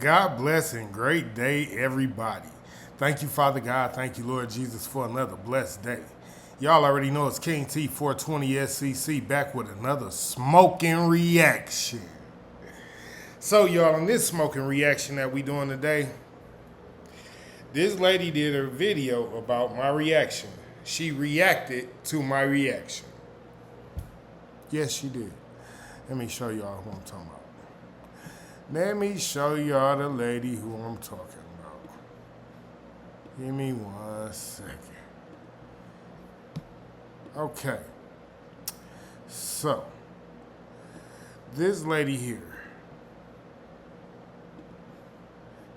God bless and great day, everybody. Thank you, Father God. Thank you, Lord Jesus, for another blessed day. Y'all already know it's KingT420SCC back with another smoking reaction. So, y'all, in this smoking reaction that we doing today, this lady did a video about my reaction. She reacted to my reaction. Yes, she did. Let me show y'all who I'm talking about. Let me show y'all the lady who I'm talking about. Give me 1 second. Okay. So, this lady here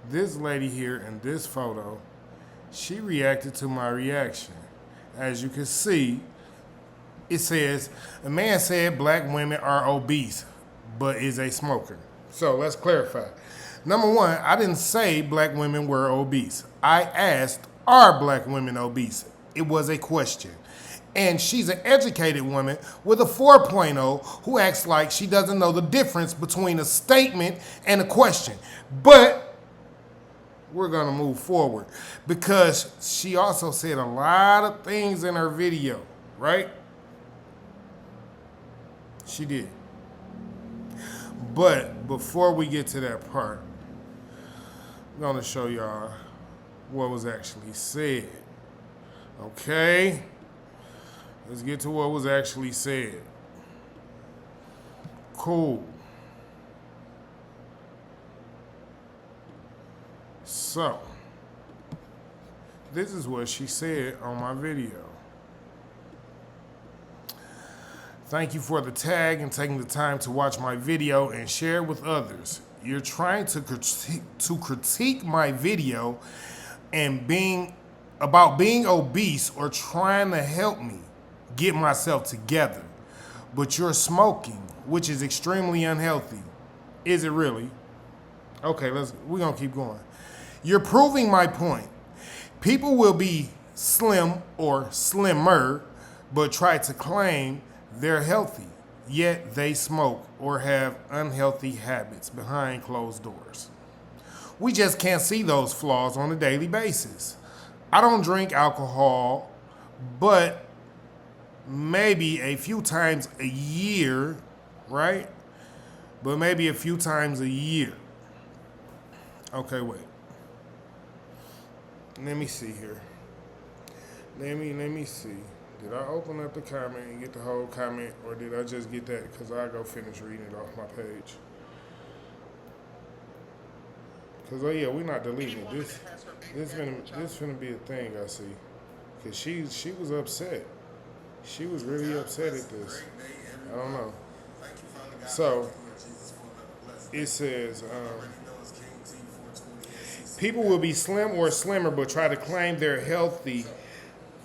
in this photo, she reacted to my reaction. As you can see, it says, a man said black women are obese, but is a smoker. So let's clarify. Number one, I didn't say black women were obese. I asked, are black women obese? It was a question. And she's an educated woman with a 4.0 who acts like she doesn't know the difference between a statement and a question. But we're gonna move forward because she also said a lot of things in her video, right? She did. But before we get to that part, I'm gonna show y'all what was actually said. Okay? Let's get to what was actually said. Cool. So, this is what she said on my video. Thank you for the tag and taking the time to watch my video and share it with others. You're trying to critique my video and being obese or trying to help me get myself together. But you're smoking, which is extremely unhealthy. Is it really? Okay, we're gonna keep going. You're proving my point. People will be slim or slimmer, but try to claim they're healthy, yet they smoke or have unhealthy habits behind closed doors. We just can't see those flaws on a daily basis. I don't drink alcohol, but maybe a few times a year, right? But maybe a few times a year. Okay, wait. Let me see here. Let me see. Did I open up the comment and get the whole comment, or did I just get that? Because I go finish reading it off my page. Because, oh yeah, we're not deleting it. This finna be a thing, I see. Because she was upset. She was really upset at this. I don't know. So, it says, people will be slim or slimmer, but try to claim they're healthy,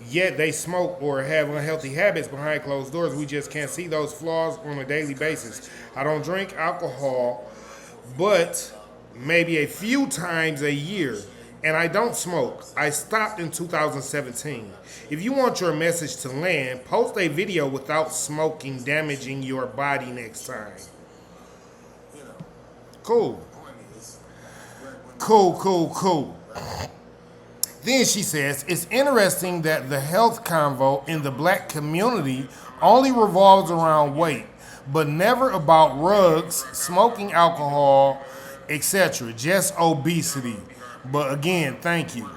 yet they smoke or have unhealthy habits behind closed doors. We just can't see those flaws on a daily basis. I don't drink alcohol, but maybe a few times a year. And I don't smoke. I stopped in 2017. If you want your message to land, post a video without smoking damaging your body next time. Cool. Cool. Then she says, it's interesting that the health convo in the black community only revolves around weight, but never about rugs, smoking alcohol, etc. Just obesity. But again, thank you.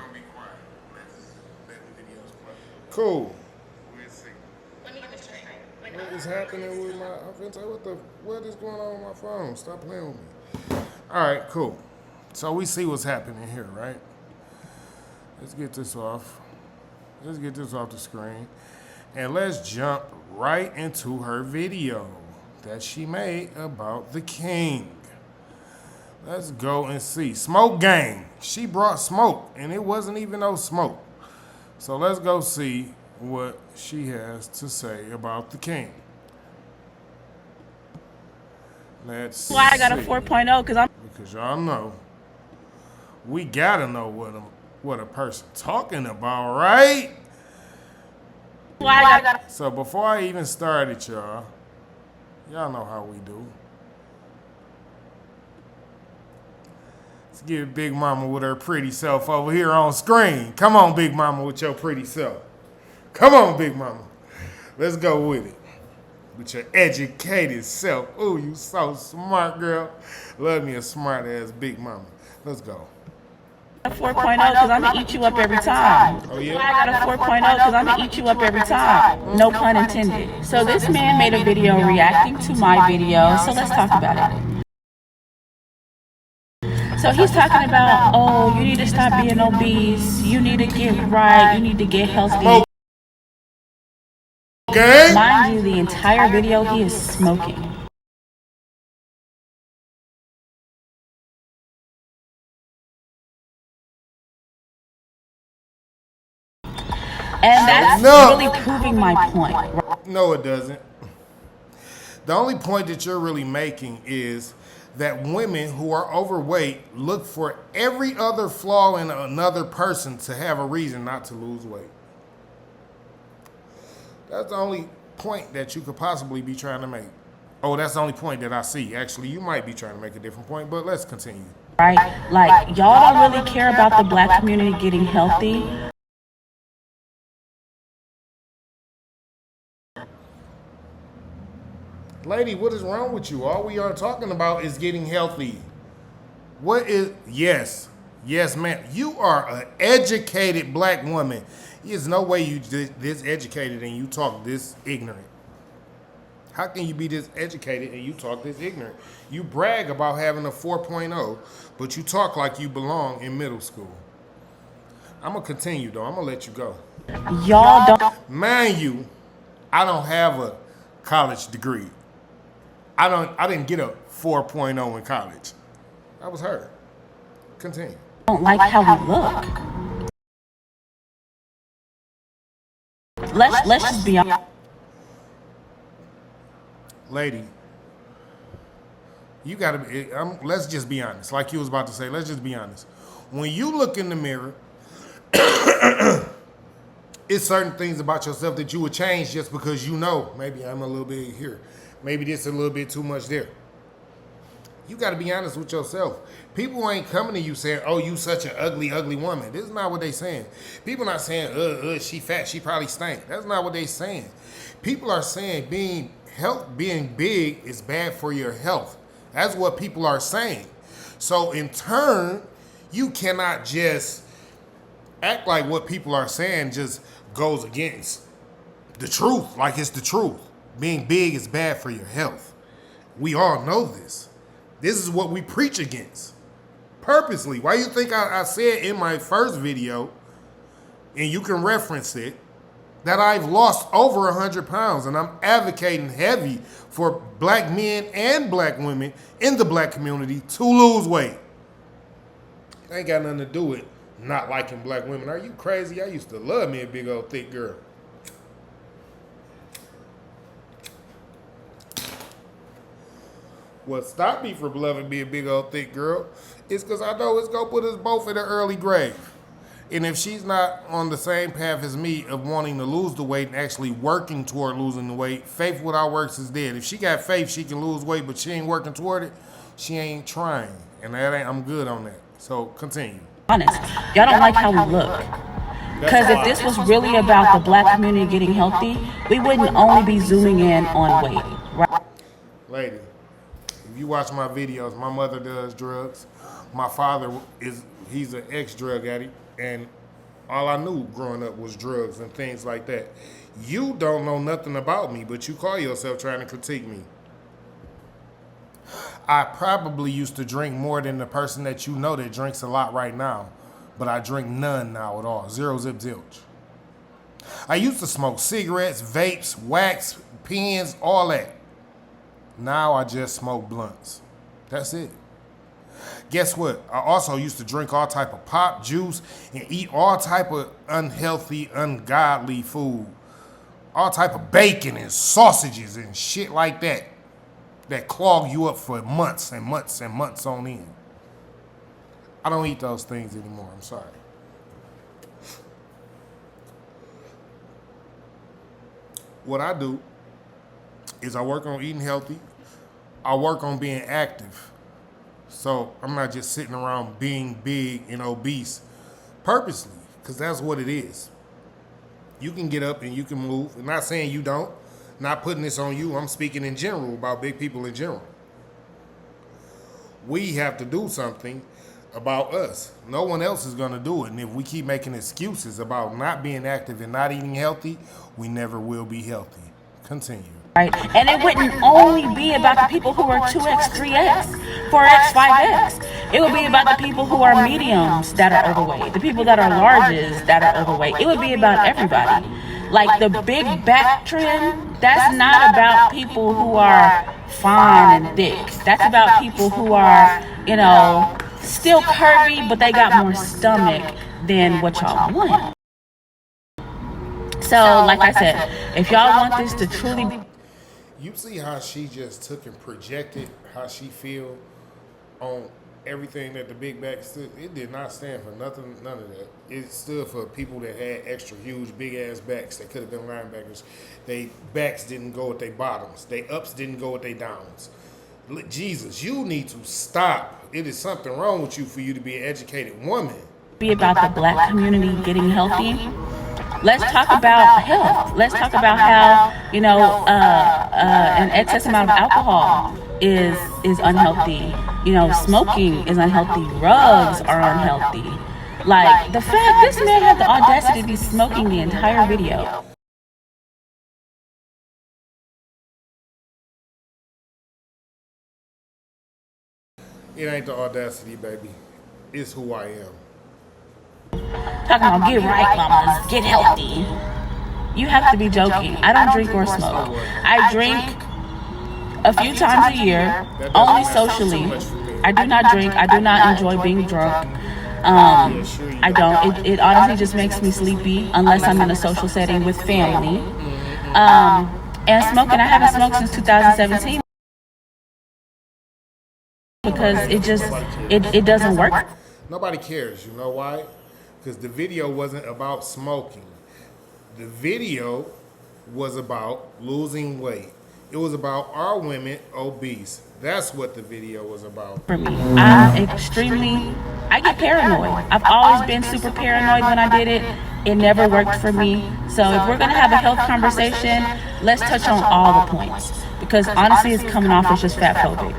Cool. What is happening with my, I'm gonna tell you what is going on with my phone? Stop playing with me. All right, cool. So we see what's happening here, right? Let's get this off. Let's get this off the screen. And let's jump right into her video that she made about the king. Let's go and see. Smoke gang. She brought smoke, and it wasn't even no smoke. So let's go see what she has to say about the king. Let's see. Why I got a 4.0 because y'all know. We gotta know what a person talking about, right? So before I even started, y'all know how we do. Let's get Big Mama with her pretty self over here on screen. Come on, Big Mama, with your pretty self. Come on, Big Mama. Let's go with it. With your educated self. Ooh, you so smart, girl. Love me a smart ass Big Mama. Let's go. 4.0 because I'm gonna eat you up every time. Oh yeah? I got a 4.0 because I'm gonna eat you up every time. No pun intended. So this man made a video reacting to my video, so let's talk about it. So he's talking about, oh, you need to stop being obese, you need to get right, you need to get healthy. Okay. Mind you, the entire video he is smoking. And that's really proving my point. No, it doesn't. The only point that you're really making is that women who are overweight look for every other flaw in another person to have a reason not to lose weight. That's the only point that you could possibly be trying to make. Oh, that's the only point that I see. Actually, you might be trying to make a different point, but let's continue. Right? Like, y'all don't really care about the black community getting healthy. Lady, what is wrong with you? All we are talking about is getting healthy. What is, yes, ma'am. You are an educated black woman. There's no way you this educated and you talk this ignorant. How can you be this educated and you talk this ignorant? You brag about having a 4.0, but you talk like you belong in middle school. I'm going to continue, though. I'm going to let you go. Y'all don't. Mind you, I don't have a college degree. I didn't get a 4.0 in college. That was her. Continue. Don't like how we look. Let's just be honest. Lady, you gotta be, let's just be honest. Like you was about to say, let's just be honest. When you look in the mirror, it's certain things about yourself that you would change just because you know, maybe I'm a little bit here. Maybe this a little bit too much there. You got to be honest with yourself. People ain't coming to you saying, oh, you such an ugly, ugly woman. This is not what they saying. People not saying, she fat, she probably stink. That's not what they saying. People are saying being big is bad for your health. That's what people are saying. So in turn, you cannot just act like what people are saying just goes against the truth, like it's the truth. Being big is bad for your health. We all know this. This is what we preach against. Purposely. Why you think I said in my first video, and you can reference it, that I've lost over 100 pounds and I'm advocating heavy for black men and black women in the black community to lose weight. It ain't got nothing to do with not liking black women. Are you crazy? I used to love me a big old thick girl. What stopped me from loving me a big old thick girl is because I know it's going to put us both in an early grave. And if she's not on the same path as me of wanting to lose the weight and actually working toward losing the weight, faith without works is dead. If she got faith, she can lose weight, but she ain't working toward it, she ain't trying. And I'm good on that. So continue. Honest. Y'all don't like how we look. Because if this was really about the black community getting healthy, we wouldn't only be zooming in on weight. Right? Lady, if you watch my videos, my mother does drugs. My father he's an ex-drug addict. And all I knew growing up was drugs and things like that. You don't know nothing about me, but you call yourself trying to critique me. I probably used to drink more than the person that you know that drinks a lot right now, but I drink none now at all. Zero, zip, zilch. I used to smoke cigarettes, vapes, wax, pens, all that. Now I just smoke blunts. That's it. Guess what? I also used to drink all type of pop, juice, and eat all type of unhealthy, ungodly food. All type of bacon and sausages and shit like that clog you up for months and months and months on end. I don't eat those things anymore. I'm sorry. What I do is I work on eating healthy. I work on being active. So I'm not just sitting around being big and obese purposely, because that's what it is. You can get up and you can move. I'm not saying you don't. Not putting this on you. I'm speaking in general about big people in general. We have to do something about us. No one else is going to do it. And if we keep making excuses about not being active and not eating healthy, we never will be healthy. Continue. Right? And it wouldn't only be about the people who are 2X, 3X, 4X, 5X. It would be about the people who are mediums that are overweight, the people that are larges that are overweight. It would be about everybody. Like the big back trend, that's not about people who are fine and thick. That's about people who are, still curvy, but they got more stomach than what y'all want. So, like I said, if y'all want this to truly... You see how she just took and projected how she feel on everything that the big back stood? It did not stand for nothing, none of that. It stood for people that had extra huge, big ass backs that could have been linebackers. They backs didn't go with their bottoms. They ups didn't go with their downs. Jesus, you need to stop. It is something wrong with you for you to be an educated woman. Be about the black community getting healthy. Let's talk about health. Let's talk about how, an excess amount of alcohol is unhealthy. Smoking is unhealthy. Drugs are unhealthy. Like, the fact this man had the audacity to be smoking the entire video. It ain't the audacity, baby. It's who I am. Talking about get right, mamas, get healthy. You have to be joking. I don't drink or smoke. I drink a few times a year, only socially. I do not drink. I do not enjoy being drunk. I don't. It honestly just makes me sleepy unless I'm in a social setting with family. And smoking, I haven't smoked since 2017 because it doesn't work. Nobody cares. You know why? Because the video wasn't about smoking. The video was about losing weight. It was about our women obese. That's what the video was about. For me, I get paranoid. I've always been super paranoid when I did it. It never worked for me. So if we're going to have a health conversation, let's touch on all the points. Because honestly, it's coming off as just fat phobic.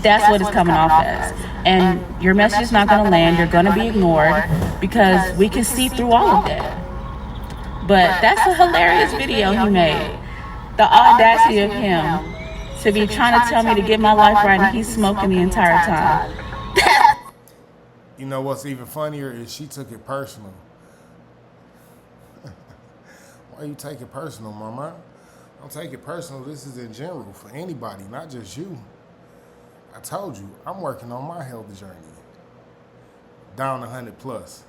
That's what it's coming off as. And your message is not going to land. You're going to be ignored because we can see through all of that. But that's a hilarious video he made. The audacity of him to be trying to tell me to get my life right and he's smoking the entire time. You know what's even funnier is she took it personal. Why you take it personal, mama? Don't take it personal. This is in general for anybody, not just you. I told you, I'm working on my health journey. Down 100 plus.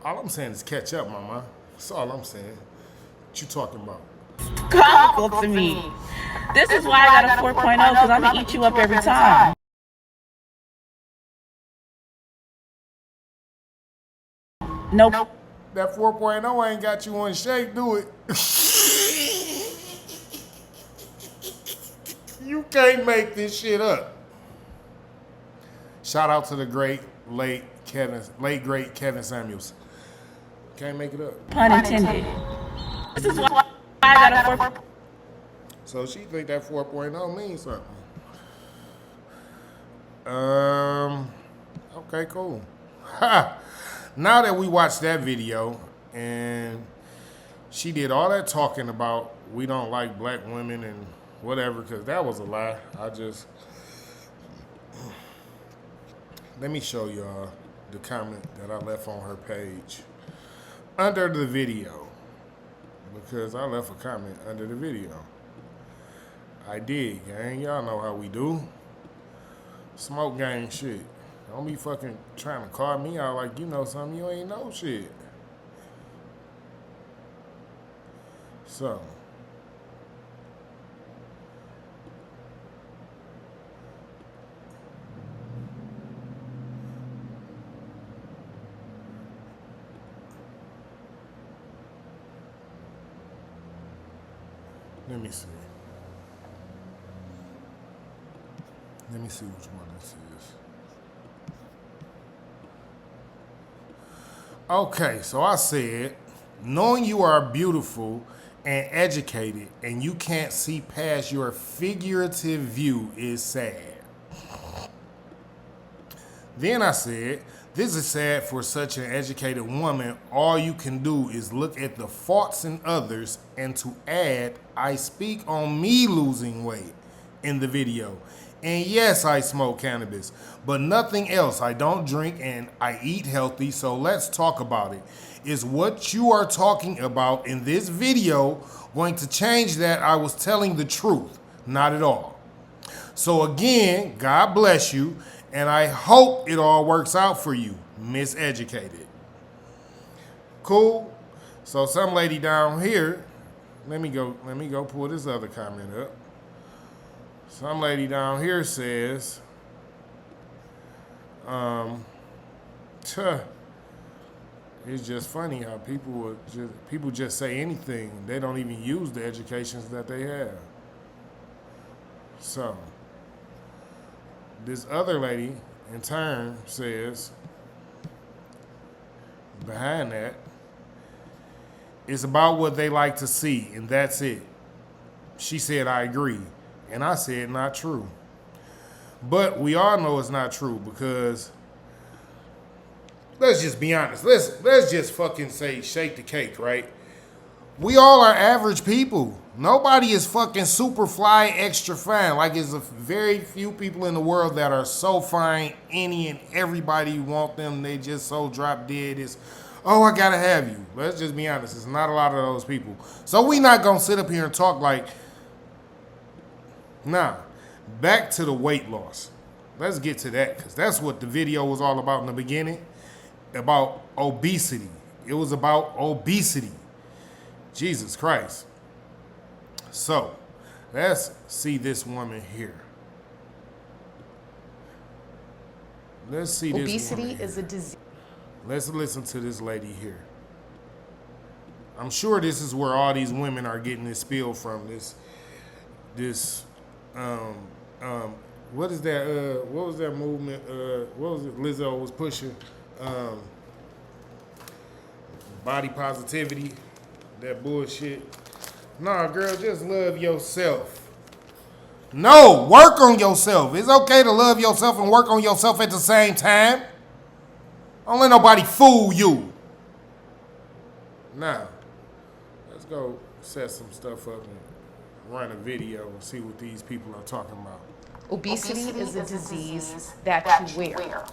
All I'm saying is catch up, mama. That's all I'm saying. What you talking about? Comical to me. This is why I got a 4.0 because I'm going to eat you up every time. Nope. That 4.0 ain't got you in shape, do it? You can't make this shit up. Shout out to the late great Kevin Samuels. Can't make it up. Pun intended. This is why I got a 4. So she think that 4.0 means something. Okay, cool. Now that we watched that video and she did all that talking about we don't like black women and whatever, because that was a lie. Let me show y'all the comment that I left on her page under the video, because I left a comment under the video. I did, gang. Y'all know how we do. Smoke gang shit. Don't be fucking trying to call me out like you know something you ain't know shit. So. Let me see. Let me see which one this is. Okay, so I said, knowing you are beautiful and educated and you can't see past your figurative view is sad. Then I said, this is sad for such an educated woman. All you can do is look at the faults in others, and to add, I speak on me losing weight in the video. And yes, I smoke cannabis, but nothing else. I don't drink and I eat healthy, so let's talk about it. Is what you are talking about in this video going to change that I was telling the truth? Not at all. So again, God bless you, and I hope it all works out for you, miseducated. Cool? So some lady down here, let me go pull this other comment up. Some lady down here says, it's just funny how people just say anything. They don't even use the educations that they have. So this other lady in turn says, behind that, it's about what they like to see, and that's it. She said, I agree. And I said, not true. But we all know it's not true because, let's just be honest. Let's just fucking say shake the cake, right? We all are average people. Nobody is fucking super fly, extra fine. Like, it's a very few people in the world that are so fine, any and everybody want them. They just so drop dead. It's, oh, I gotta have you. Let's just be honest. It's not a lot of those people. So we not gonna sit up here and talk like, nah. Back to the weight loss. Let's get to that, because that's what the video was all about in the beginning. About obesity. It was about obesity. Jesus Christ. So, let's see this woman here. Let's see this Obesity woman here. is a disease. Let's listen to this lady here. I'm sure this is where all these women are getting this spiel from. What is that? What was that movement? What was it Lizzo was pushing? Body positivity. That bullshit. Nah, girl, just love yourself. No, work on yourself. It's okay to love yourself and work on yourself at the same time. Don't let nobody fool you. Now, let's go set some stuff up and run a video and see what these people are talking about. Obesity is a disease that you wear.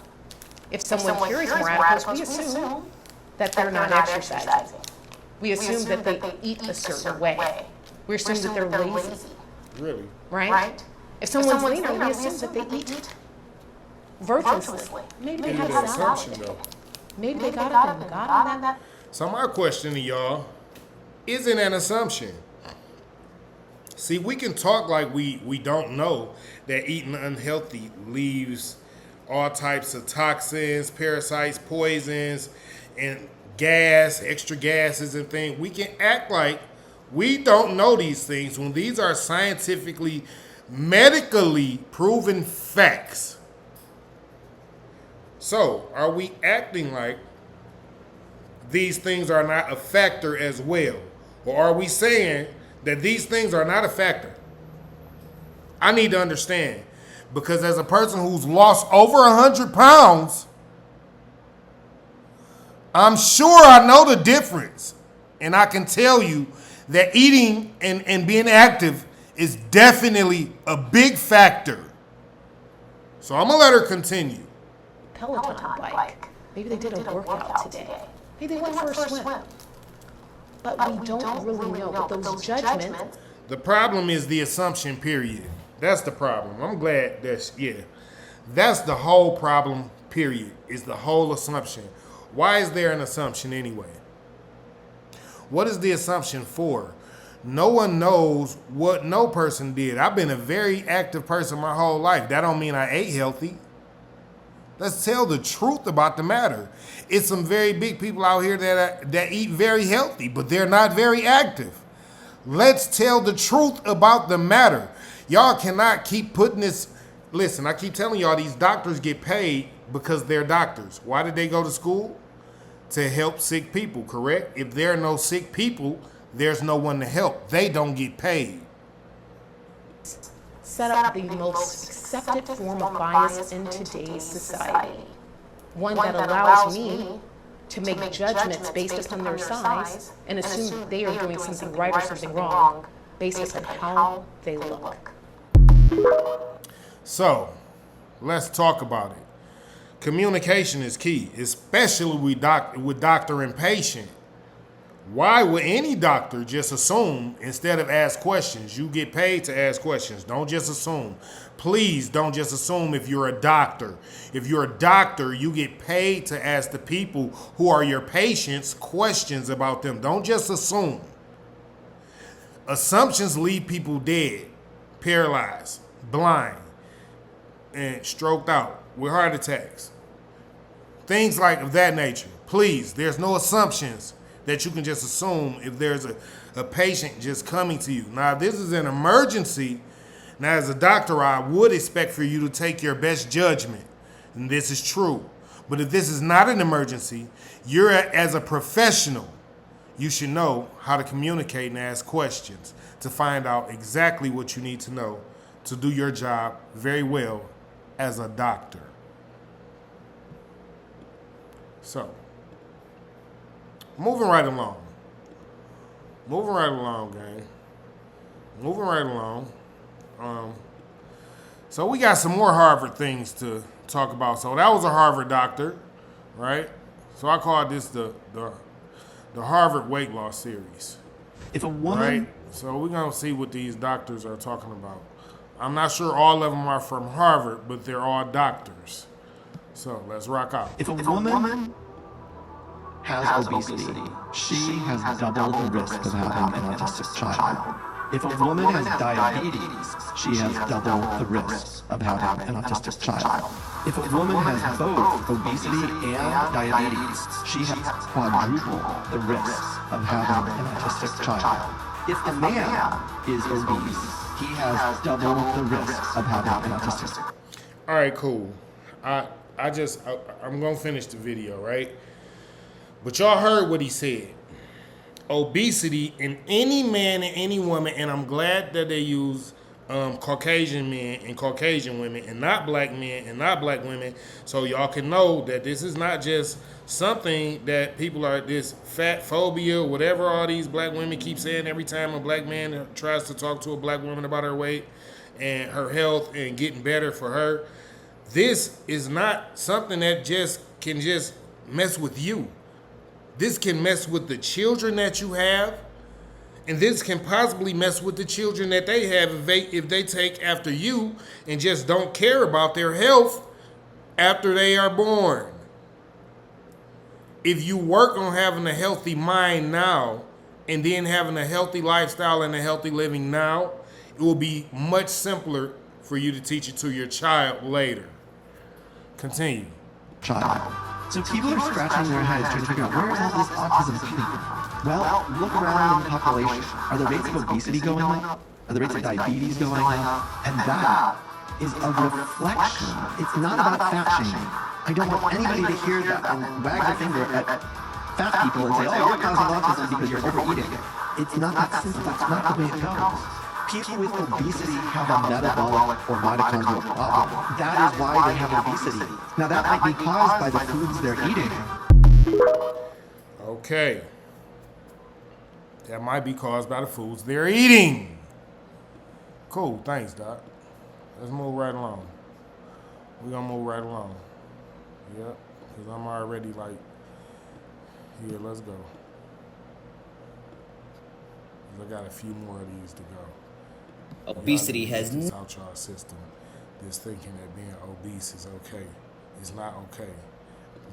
If someone carries more adipose, we assume that they're not exercising. We assume that they eat a certain way. We assume that they're lazy. Really? Right? If someone's leaner, we assume that they eat virtuously. Maybe they had That a salad. assumption, though. Maybe they got up and got on that. So my question to y'all isn't an assumption. See, we can talk like we don't know that eating unhealthy leaves all types of toxins, parasites, poisons, and gas, extra gases and things. We can act like we don't know these things when these are scientifically, medically proven facts. So, are we acting like these things are not a factor as well? Or are we saying that these things are not a factor? I need to understand. Because as a person who's lost over 100 pounds, I'm sure I know the difference. And I can tell you that eating and being active is definitely a big factor. So I'm going to let her continue. Peloton bike. Maybe they did a workout today. Maybe they went for a swim. But we don't really know. But those judgments. The problem is the assumption, period. That's the problem. I'm glad that's the whole problem, period, is the whole assumption. Why is there an assumption anyway? What is the assumption for? No one knows what no person did. I've been a very active person my whole life. That don't mean I ate healthy. Let's tell the truth about the matter. It's some very big people out here that eat very healthy, but they're not very active. Let's tell the truth about the matter. Y'all cannot keep putting this Listen, I keep telling y'all these doctors get paid because they're doctors. Why did they go to school? To help sick people, correct? If there are no sick people, there's no one to help. They don't get paid. Set up the most accepted form of bias in today's society. One that allows me to make judgments based upon their size and assume they are doing something right or something wrong based upon how they look. So, let's talk about it. Communication is key, especially with doctor and patient. Why would any doctor just assume instead of ask questions? You get paid to ask questions. Don't just assume. Please don't just assume if you're a doctor. If you're a doctor, you get paid to ask the people who are your patients questions about them. Don't just assume. Assumptions leave people dead, paralyzed, blind, and stroked out with heart attacks. Things like of that nature. Please, there's no assumptions that you can just assume if there's a patient just coming to you. Now, if this is an emergency, now as a doctor, I would expect for you to take your best judgment, and this is true. But if this is not an emergency, you're as a professional, you should know how to communicate and ask questions to find out exactly what you need to know to do your job very well as a doctor. So, moving right along. Moving right along, gang. Moving right along. So we got some more Harvard things to talk about. So that was a Harvard doctor, right? So I call this the Harvard weight loss series. If a woman... Right? So we're going to see what these doctors are talking about. I'm not sure all of them are from Harvard, but they're all doctors. So let's rock out. If a woman has obesity, she has double the risk of having an autistic child. If a woman has diabetes, she has double the risk of having an autistic child. If a woman has both obesity and diabetes, she has quadruple the risk of having an autistic child. If a man is obese, he has double the risk of having an autistic child. All right, cool. I'm going to finish the video, right? But y'all heard what he said. Obesity in any man and any woman, and I'm glad that they use Caucasian men and Caucasian women and not black men and not black women, so y'all can know that this is not just something that people are, this fat phobia, whatever all these black women keep saying every time a black man tries to talk to a black woman about her weight and her health and getting better for her. This is not something that can just mess with you. This can mess with the children that you have, and this can possibly mess with the children that they have if they take after you and just don't care about their health after they are born. If you work on having a healthy mind now and then having a healthy lifestyle and a healthy living now, it will be much simpler for you to teach it to your child later. Continue. Child. So people are scratching their heads trying to figure out where is all this autism coming from? Well, look around in the population. Are the rates of obesity going up? Are the rates of diabetes going up? And that is a reflection. It's not about fat shaming. I don't want anybody to hear that and wag their finger at fat people and say, oh, you're causing autism because you're overeating. It's not that simple. That's not the way it goes. People with obesity have a metabolic or mitochondrial problem. That is why they have obesity. Now that might be caused by the foods they're eating. Okay. That might be caused by the foods they're eating. Cool, thanks, Doc. Let's move right along. We're gonna move right along. Yep, because I'm already like, yeah, let's go. 'Cause I got a few more of these to go. Obesity has this out y'all system. This thinking that being obese is okay. It's not okay.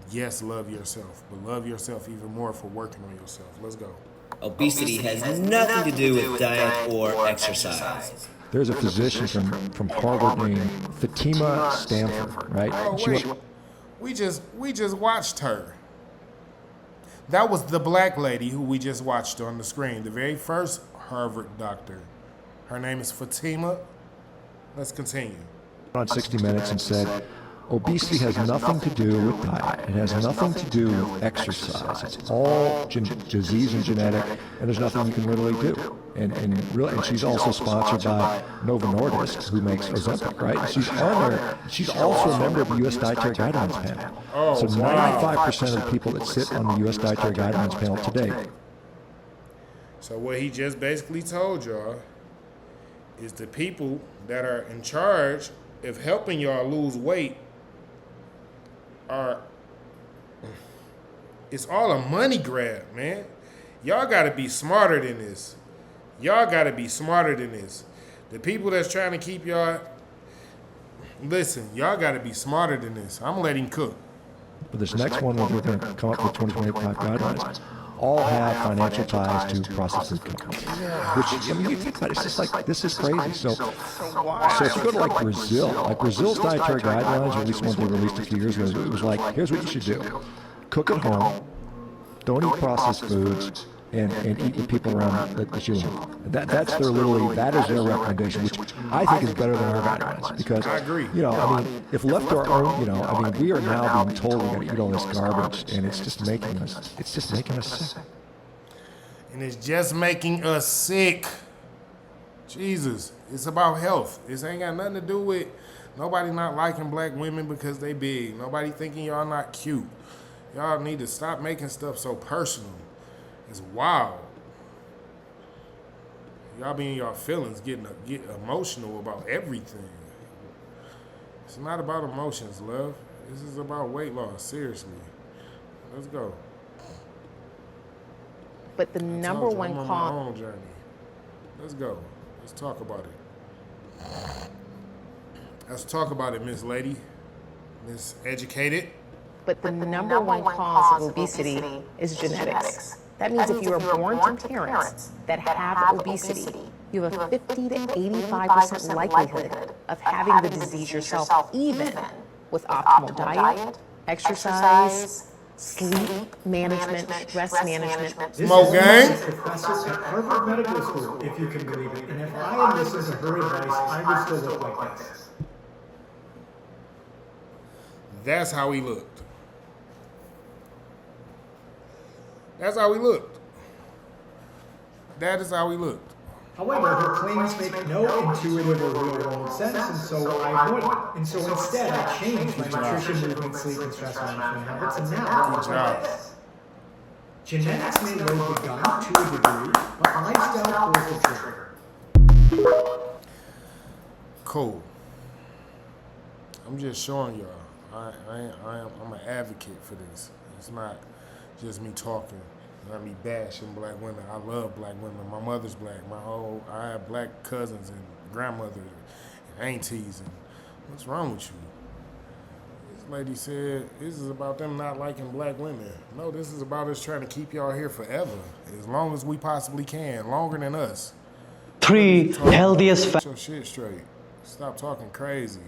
Yes, love yourself, but love yourself even more for working on yourself. Let's go. Obesity has nothing to do with diet or exercise. There's a physician from Harvard named Fatima Stanford, right? Oh, She wait. wa- We just watched her. That was the black lady who we just watched on the screen. The very first Harvard doctor. Her name is Fatima. Let's continue. on 60 Minutes and said, obesity has nothing to do with diet. It has nothing to do with exercise. It's all disease and genetic, and there's nothing you can literally do. And she's also sponsored by Novo Nordisk, who makes Ozempic, right? And she's on there. She's also a member of the U.S. Dietary Guidelines panel. So 95% of the people that sit on the U.S. Dietary Guidelines panel today. So what he just basically told y'all is the people that are in charge of helping y'all lose weight it's all a money grab, man. Y'all gotta be smarter than this. Y'all gotta be smarter than this. The people that's trying to keep y'all, listen, y'all gotta be smarter than this. I'm letting him cook. But this next one, we're going to come up with 2025 guidelines, all have financial ties to processed food companies. Which, I mean, you think about it, it's just like, this is crazy. So if you go to like Brazil's dietary guidelines, or at least one they released a few years ago, it was like, here's what you should do. Cook at home, don't eat processed foods, and eat with people around that you love. That's their literally, that is their recommendation, which I think is better than our guidelines. Because, I agree. you know, I mean, if left to our own, you know, I mean, we are now being told we're going to eat all this garbage, and it's just making us sick. And it's just making us sick. Jesus, it's about health. This ain't got nothing to do with nobody not liking black women because they big. Nobody thinking y'all not cute. Y'all need to stop making stuff so personal. It's wild. Y'all be in y'all feelings, get emotional about everything. It's not about emotions, love. This is about weight loss, seriously. Let's go. But the number one I'm on cause. my own journey. Let's go. Let's talk about it. Let's talk about it, Miss Lady. Miss Educated. But the number one cause of obesity is genetics. That means if you are born to parents that have obesity, you have a 50 to 85% likelihood of having the disease yourself, even with optimal diet, exercise, sleep management, stress management. Smoke gang. Professor at Harvard Medical School, if you can believe it. And if I had listened to her advice, I would still look like this. That's how he looked. That's how he looked. That is how he looked. However, her claims make no intuitive or real-world sense, and so I wouldn't. And so instead, I changed my nutrition, movement, sleep, and stress management habits, and now I look like this. Genetics may load the gun to a degree, but lifestyle pulls the trigger. Cool. I'm just showing y'all. I'm an advocate for this. It's not just me talking. Not me bashing black women. I love black women. My mother's black. I have black cousins and grandmothers and aunties. And what's wrong with you? This lady said this is about them not liking black women. No, this is about us trying to keep y'all here forever, as long as we possibly can, longer than us. 3 healthiest Get your shit straight. Stop talking crazy.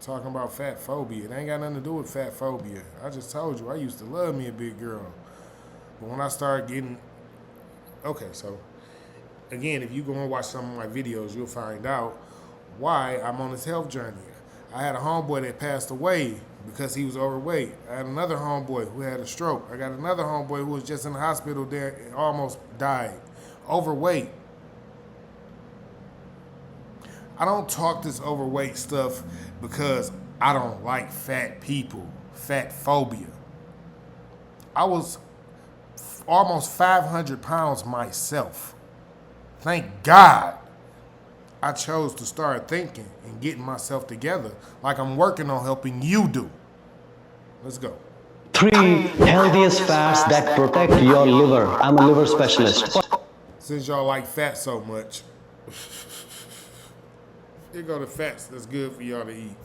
Talking about fat phobia. It ain't got nothing to do with fat phobia. I just told you, I used to love me a big girl. But when I started getting... Okay, so, again, if you go and watch some of my videos, you'll find out why I'm on this health journey. I had a homeboy that passed away because he was overweight. I had another homeboy who had a stroke. I got another homeboy who was just in the hospital there and almost died. Overweight. I don't talk this overweight stuff because I don't like fat people, fat phobia. I was almost 500 pounds myself. Thank God I chose to start thinking and getting myself together like I'm working on helping you do. Let's go. 3 healthiest fats that protect your liver. I'm a liver specialist. Since y'all like fat so much, here go the fats that's good for y'all to eat.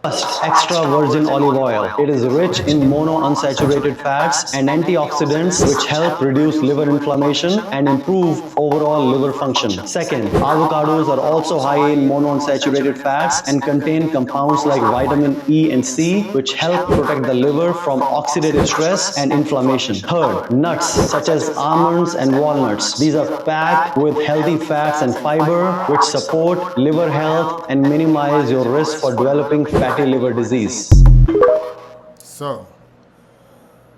First, extra virgin olive oil. It is rich in monounsaturated fats and antioxidants which help reduce liver inflammation and improve overall liver function. Second, avocados are also high in monounsaturated fats and contain compounds like vitamin E and C which help protect the liver from oxidative stress and inflammation. Third, nuts such as almonds and walnuts. These are packed with healthy fats and fiber which support liver health and minimize your risk for developing fatty liver disease. So,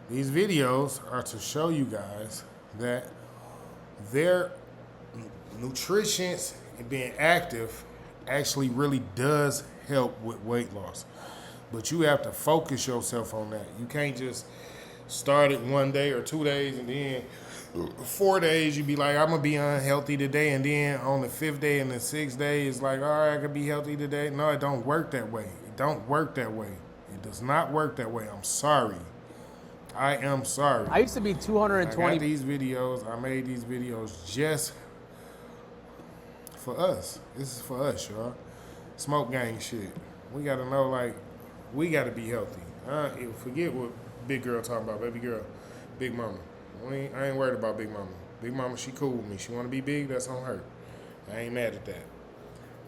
these videos are to show you guys that their nutrition and being active actually really does help with weight loss. But you have to focus yourself on that. You can't just start it 1 day or 2 days and then 4 days you be like, I'm gonna be unhealthy today, and then on the 5th day and the 6th day it's like, all right, I could be healthy today. No, it don't work that way. It don't work that way. It does not work that way. I'm sorry. I am sorry. I used to be 220. I got these videos. I made these videos just for us. This is for us, y'all. Smoke gang shit. We gotta know, like, we gotta be healthy. Forget what big girl talking about, baby girl, big mama. I ain't worried about big mama. Big mama, she cool with me. She wanna be big, that's on her. I ain't mad at that.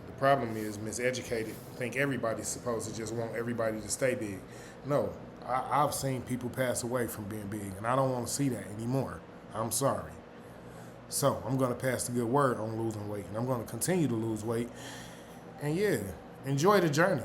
The problem is miseducated. Think everybody's supposed to just want everybody to stay big. No, I've seen people pass away from being big, and I don't want to see that anymore. I'm sorry. So I'm gonna pass the good word on losing weight, and I'm gonna continue to lose weight. And yeah, enjoy the journey.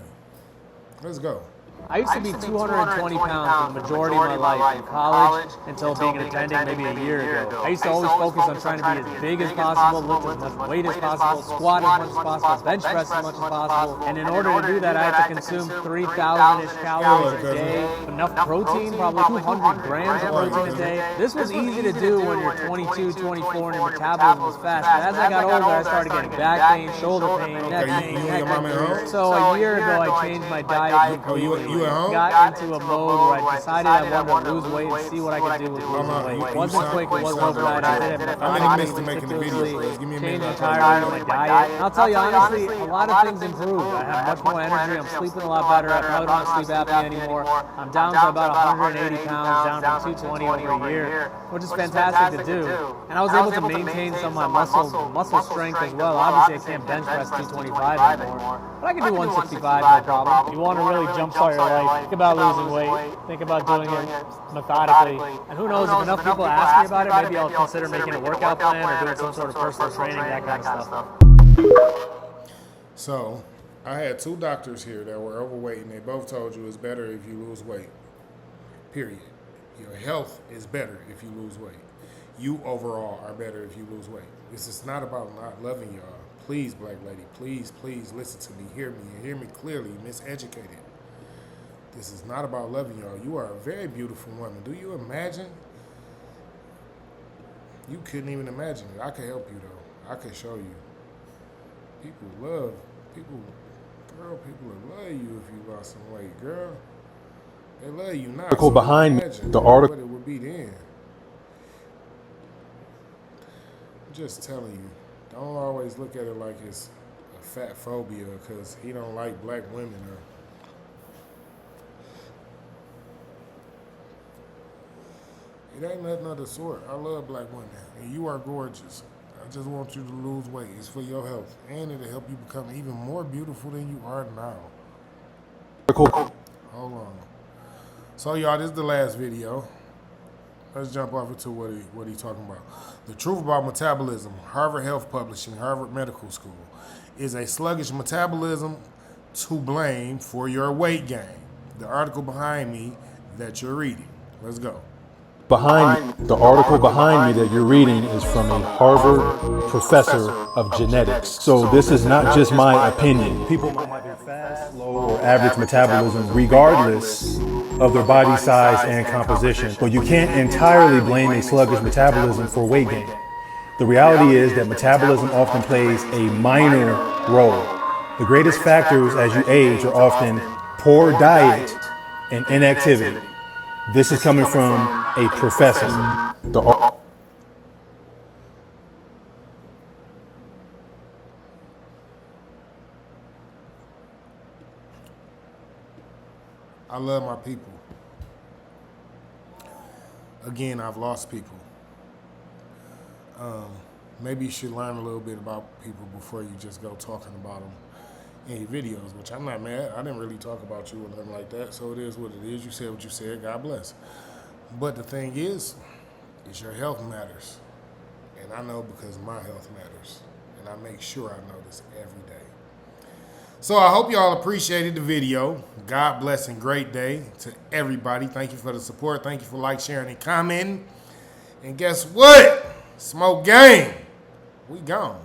Let's go. I used to be 220 pounds for the majority of my life, from college until being an attending maybe a year ago. I used to always focus on trying to be as big as possible, lift as much weight as possible, squat as much as possible, bench press as much as possible. And in order to do that, I had to consume 3,000-ish calories a day, enough protein, probably 200 grams of protein a day. This was easy to do when you're 22, 24, and your metabolism was fast. But as I got older, I started getting back pain, shoulder pain, neck pain, neck pain. So a year ago, I changed my diet completely. You at home? Got into a mode where I decided I wanted to lose weight and see what I could do with losing weight. It wasn't quick, it wasn't overnight. I did it meticulously, changed entirely my diet. And I'll tell you honestly, a lot of things improved. I have much more energy, I'm sleeping a lot better, I probably don't have sleep apnea anymore. I'm down to about 180 pounds, down from 220 over a year, which is fantastic to do. And I was able to maintain some of my muscle strength as well. Obviously I can't bench press 225 anymore, but I can do 165 no problem. You want to really jumpstart your life, think about losing weight, think about doing it methodically, and who knows, if enough people ask me about it, maybe I'll consider making a workout plan or doing some sort of personal training, that kind of stuff. So, I had 2 doctors here that were overweight, and they both told you it's better if you lose weight. Period. Your health is better if you lose weight. You overall are better if you lose weight. This is not about not loving y'all. Please, black lady, please, please listen to me, hear me, and hear me clearly, miseducated. This is not about loving y'all. You are a very beautiful woman. Do you imagine? You couldn't even imagine it. I could help you though. I could show you. People will love you if you lost some weight, girl. They love you now. Article behind the article. What it would be then. I'm just telling you. Don't always look at it like it's a fat phobia because he don't like black women or. It ain't nothing of the sort. I love black women, and you are gorgeous. I just want you to lose weight. It's for your health, and it'll help you become even more beautiful than you are now. Hold on. So, y'all, this is the last video. Let's jump off into what he talking about. The truth about metabolism. Harvard Health Publishing, Harvard Medical School. Is a sluggish metabolism to blame for your weight gain? The article behind me that you're reading. Let's go. The article behind me that you're reading is from a Harvard professor of genetics. So this is not just my opinion. People might have fast, slow, or average metabolism regardless of their body size and composition. But you can't entirely blame a sluggish metabolism for weight gain. The reality is that metabolism often plays a minor role. The greatest factors as you age are often poor diet and inactivity. This is coming from a professor. I love my people. Again, I've lost people. Maybe you should learn a little bit about people before you just go talking about them in your videos, which I'm not mad. I didn't really talk about you or nothing like that, so it is what it is. You said what you said. God bless. But the thing is your health matters. And I know because my health matters. And I make sure I know this every day. So I hope y'all appreciated the video. God bless and great day to everybody. Thank you for the support. Thank you for like, sharing, and commenting. And guess what? Smoke gang. We gone.